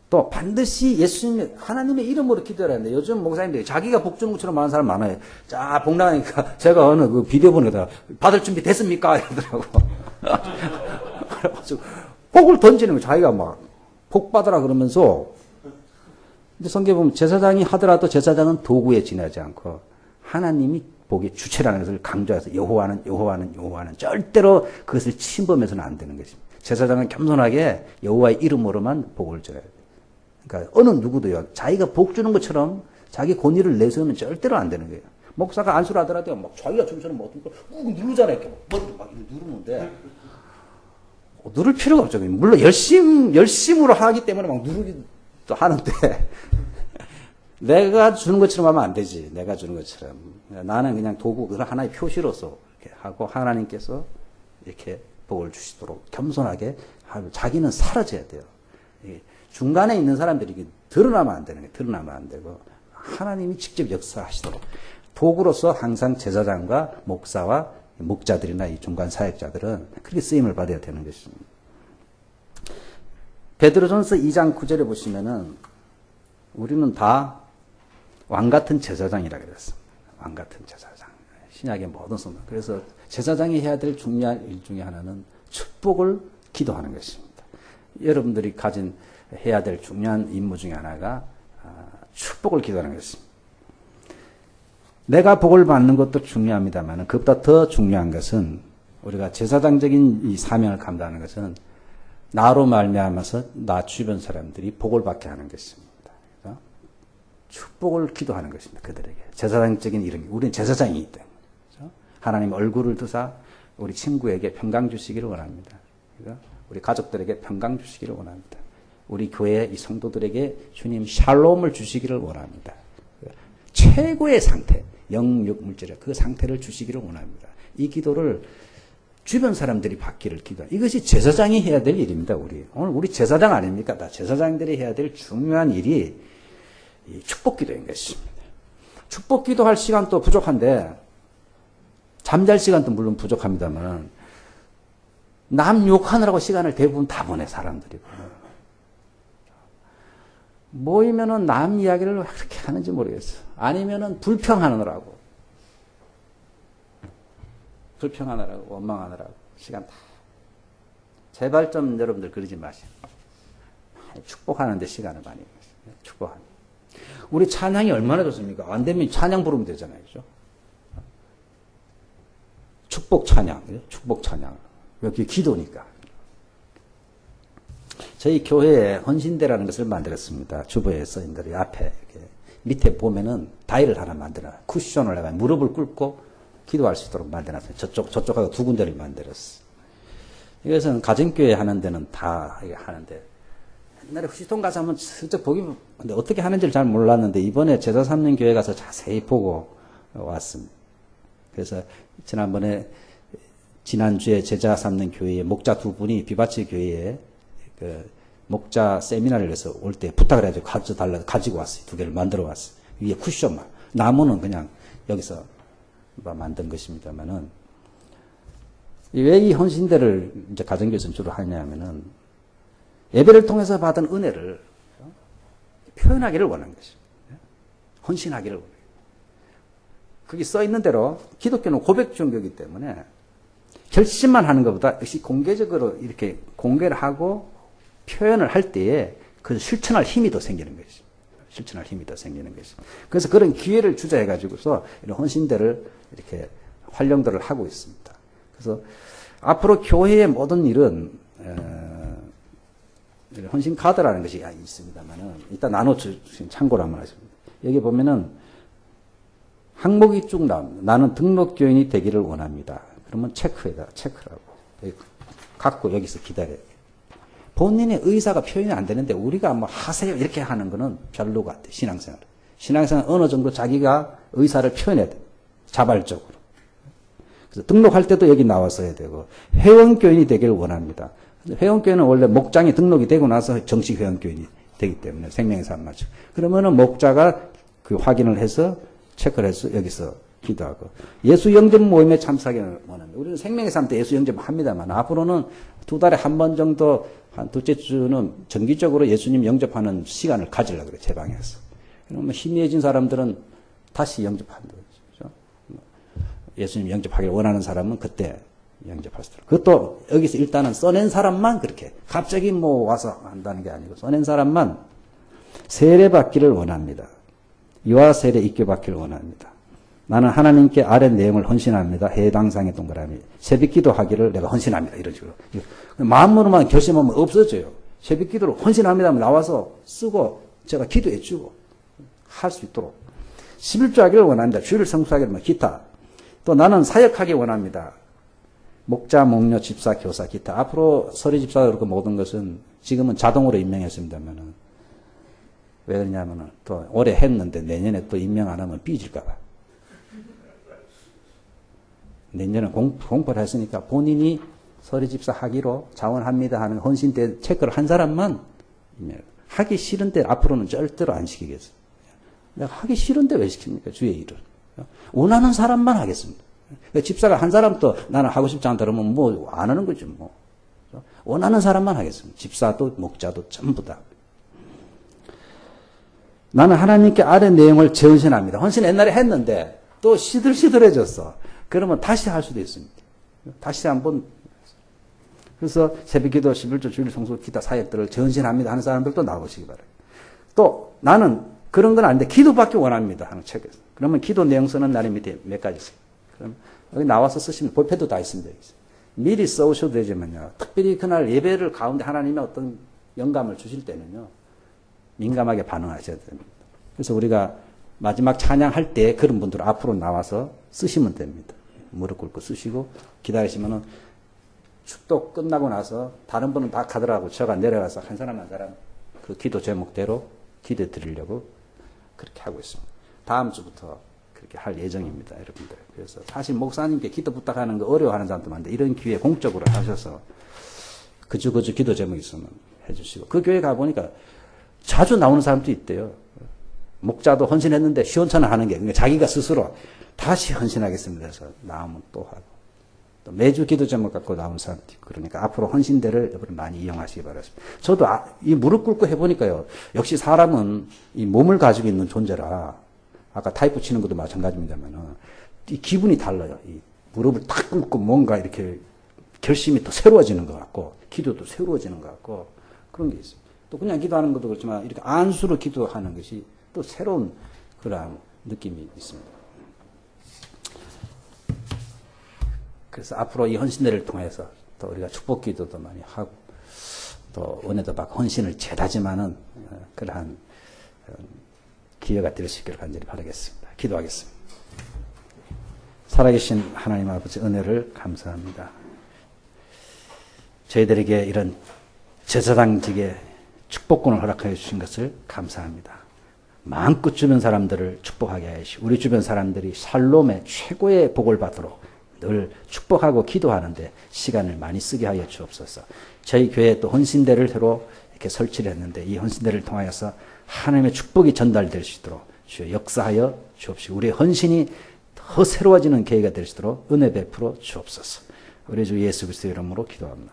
또 반드시 예수님 하나님의 이름으로 기도해야 하는데 요즘 목사님들이 자기가 복 주는 것처럼 많은 사람 많아요. 자, 복 나가니까 제가 어느 그 비디오 보내다가 받을 준비 됐습니까? 이러더라고. 그래가지고 복을 던지는 거 자기가 막 복 받으라 그러면서 근데 성경에 보면 제사장이 하더라도 제사장은 도구에 지나지 않고 하나님이 복의 주체라는 것을 강조해서 여호와는 절대로 그것을 침범해서는 안 되는 것입니다. 제사장은 겸손하게 여호와의 이름으로만 복을 줘야 돼요. 그러니까 어느 누구도요 자기가 복 주는 것처럼 자기 권위를 내세우면 절대로 안 되는 거예요. 목사가 안수를 하더라도 막 자기가 주면서는 뭐 어떤 걸 꾹 누르잖아요. 이렇게 막 누르는데 누를 필요가 없죠. 물론 열심으로 하기 때문에 막 누르기도 하는데 내가 주는 것처럼 하면 안 되지. 내가 주는 것처럼. 나는 그냥 도구, 그런 하나의 표시로서 이렇게 하고 하나님께서 이렇게 복을 주시도록 겸손하게 하고 자기는 사라져야 돼요. 중간에 있는 사람들이 드러나면 안 되는 거예요. 드러나면 안 되고 하나님이 직접 역사하시도록 도구로서 항상 제사장과 목사와 목자들이나 이 중간 사역자들은 그렇게 쓰임을 받아야 되는 것입니다. 베드로전서 2장 9절에 보시면은 우리는 다 왕같은 제사장이라고 그랬습니다. 왕같은 제사장. 신약의 모든 성도. 그래서 제사장이 해야 될 중요한 일 중에 하나는 축복을 기도하는 것입니다. 여러분들이 해야 될 중요한 임무 중에 하나가 축복을 기도하는 것입니다. 내가 복을 받는 것도 중요합니다만 그보다 더 중요한 것은 우리가 제사장적인 이 사명을 감당하는 것은 나로 말미암아서 나 주변 사람들이 복을 받게 하는 것입니다. 그래서 축복을 기도하는 것입니다. 그들에게. 제사장적인 이름, 우리는 제사장이기 때문에. 그렇죠? 하나님 얼굴을 드사 우리 친구에게 평강 주시기를 원합니다. 그래서 우리 가족들에게 평강 주시기를 원합니다. 우리 교회 이 성도들에게 주님 샬롬을 주시기를 원합니다. 최고의 상태, 영육 물질의 그 상태를 주시기를 원합니다. 이 기도를 주변 사람들이 받기를 기도합니다. 이것이 제사장이 해야 될 일입니다. 오늘 우리 제사장 아닙니까? 다 제사장들이 해야 될 중요한 일이 이 축복 기도인 것입니다. 축복 기도할 시간도 부족한데 잠잘 시간도 물론 부족합니다만 남 욕하느라고 시간을 대부분 다 보내 사람들이. 모이면은 남 이야기를 왜 그렇게 하는지 모르겠어. 아니면은 불평하느라고. 원망하느라고. 시간 다. 제발 좀 여러분들 그러지 마시고. 축복하는데 시간을 많이 보내세요. 축복하는. 우리 찬양이 얼마나 좋습니까? 안 되면 찬양 부르면 되잖아요. 그죠? 축복 찬양. 축복 찬양. 여기 기도니까. 저희 교회에 헌신대라는 것을 만들었습니다. 주보에 써있는 앞에 이렇게 밑에 보면은 다이를 하나 만들어 쿠션을 해가 무릎을 꿇고 기도할 수 있도록 만들었어요. 저쪽하고 두 군데를 만들었어. 이것은 가정교회 하는 데는 다 하는데 옛날에 후시통 가서 한번 슬쩍 근데 어떻게 하는지를 잘 몰랐는데 이번에 제사 삼는 교회 가서 자세히 보고 왔습니다. 그래서 지난주에 제자 삼는 교회에 목자 두 분이 비바치 교회에 목자 세미나를 해서 올 때 부탁을 해가지고 가지고 왔어요. 두 개를 만들어 왔어요. 위에 쿠션만. 나무는 그냥 여기서 만든 것입니다만은, 왜 이 헌신대를 이제 가정교회에서는 주로 하냐면은, 예배를 통해서 받은 은혜를 표현하기를 원하는 것입니다. 헌신하기를 원해요. 거기 써 있는 대로 기독교는 고백 종교이기 때문에 결심만 하는 것보다 역시 공개적으로 이렇게 공개를 하고 표현을 할 때에 그 실천할 힘이 더 생기는 것이죠. 그래서 그런 기회를 주자 해가지고서 이런 헌신대를 이렇게 활용들을 하고 있습니다. 그래서 앞으로 교회의 모든 일은 헌신 카드라는 것이 있습니다만은 이따 나눠주신 참고를 한번 하십니다. 여기 보면은 항목이 쭉 나옵니다. 나는 등록교인이 되기를 원합니다. 그러면 체크라고. 갖고 여기서 기다려요. 본인의 의사가 표현이 안 되는데 우리가 뭐 하세요 이렇게 하는 거는 별로 같아. 신앙생활은 어느 정도 자기가 의사를 표현해야 돼. 자발적으로. 그래서 등록할 때도 여기 나왔어야 되고 회원교인이 되기를 원합니다. 회원교인은 원래 목장이 등록이 되고 나서 정식 회원교인이 되기 때문에 생명에서 안 맞죠. 그러면은 목자가 그 확인을 해서 체크를 해서 여기서 기도하고 예수 영접 모임에 참석하기를 원합니다. 우리는 생명의 삶 때 예수 영접 합니다만 앞으로는 2달에 한 번 정도 한 둘째 주는 정기적으로 예수님 영접하는 시간을 가지려고 그래요. 제 방에서. 그러면 희미해진 사람들은 다시 영접한다. 그렇죠? 예수님 영접하기를 원하는 사람은 그때 영접할 수 있도록. 그것도 여기서 일단은 써낸 사람만 그렇게 갑자기 뭐 와서 한다는 게 아니고 써낸 사람만 세례받기를 원합니다. 유아 세례 입교받기를 원합니다. 나는 하나님께 아랫 내용을 헌신합니다. 해당상의 동그라미. 새벽기도 하기를 내가 헌신합니다. 이런 식으로. 마음으로만 결심하면 없어져요. 새벽기도로 헌신합니다 하면 나와서 쓰고 제가 기도해 주고 할 수 있도록. 11조 하기를 원합니다. 주일을 성수하기를 뭐 기타. 또 나는 사역하기 원합니다. 목자, 목녀, 집사, 교사, 기타. 앞으로 서리 집사가 그렇고 모든 것은 지금은 자동으로 임명했습니다만은 왜 그러냐면은 또 올해 했는데 내년에 또 임명 안 하면 삐질까봐. 내년에 공포를 했으니까 본인이 서리 집사 하기로 자원합니다 하는 헌신 때 체크를 한 사람만 하기 싫은데 앞으로는 절대로 안 시키겠어요. 내가 하기 싫은데 왜 시킵니까? 주의 일을. 원하는 사람만 하겠습니다. 집사가 한 사람도 나는 하고 싶지 않다 그러면 뭐 안 하는 거죠. 뭐. 원하는 사람만 하겠습니다. 집사도 목자도 전부 다. 나는 하나님께 아래 내용을 재헌신합니다. 헌신 옛날에 했는데 또 시들시들해졌어. 그러면 다시 할 수도 있습니다. 다시 한번. 그래서 새벽기도, 11조, 주일 성수, 기타 사역들을 재헌신합니다 하는 사람들도 나오시기 바랍니다. 또 나는 그런 건 아닌데 기도받기 원합니다 하는 책에서. 그러면 기도 내용 쓰는 날이 밑에 몇 가지 있어요. 그럼 여기 나와서 쓰시면 볼펜도 다 있습니다. 미리 써오셔도 되지만요. 특별히 그날 예배를 가운데 하나님의 어떤 영감을 주실 때는요. 민감하게 반응하셔야 됩니다. 그래서 우리가 마지막 찬양할 때 그런 분들 앞으로 나와서 쓰시면 됩니다. 무릎 꿇고 쓰시고 기다리시면은 축도 끝나고 나서 다른 분은 다 가더라고 제가 내려가서 한 사람 한 사람 그 기도 제목대로 기도해 드리려고 그렇게 하고 있습니다. 다음 주부터 그렇게 할 예정입니다, 여러분들. 그래서 사실 목사님께 기도 부탁하는 거 어려워하는 사람도 많은데 이런 기회에 공적으로 하셔서 그주 기도 제목 있으면 해주시고 그 교회 가보니까 자주 나오는 사람도 있대요. 목자도 헌신했는데 시원찮아 하는 게 그러니까 자기가 스스로 다시 헌신하겠습니다 해서 나오면 또 하고 또 매주 기도 제목 갖고 나오는 사람도 있고 그러니까 앞으로 헌신대를 여러분 많이 이용하시기 바랍니다. 저도 이 무릎 꿇고 해보니까요. 역시 사람은 이 몸을 가지고 있는 존재라 아까 타이프 치는 것도 마찬가지입니다만은 이 기분이 달라요. 이 무릎을 탁 꿇고 뭔가 이렇게 결심이 또 새로워지는 것 같고 기도도 새로워지는 것 같고 그런 게 있어요. 또 그냥 기도하는 것도 그렇지만 이렇게 안수로 기도하는 것이 또 새로운 그런 느낌이 있습니다. 그래서 앞으로 이 헌신대를 통해서 또 우리가 축복 기도도 많이 하고 또 은혜도 받고 헌신을 재다지만은 그러한 기회가 될 수 있기를 간절히 바라겠습니다. 기도하겠습니다. 살아계신 하나님 아버지 은혜를 감사합니다. 저희들에게 이런 제사장직의 축복권을 허락하여 주신 것을 감사합니다. 마음껏 주변 사람들을 축복하게 하시고 우리 주변 사람들이 샬롬의 최고의 복을 받도록 늘 축복하고 기도하는데 시간을 많이 쓰게 하여 주옵소서. 저희 교회에 또 헌신대를 새로 이렇게 설치를 했는데 이 헌신대를 통하여서 하나님의 축복이 전달될 수 있도록 주여 역사하여 주옵시고 우리의 헌신이 더 새로워지는 계기가 될 수 있도록 은혜 베풀어 주옵소서. 우리 주 예수 그리스도의 이름으로 기도합니다.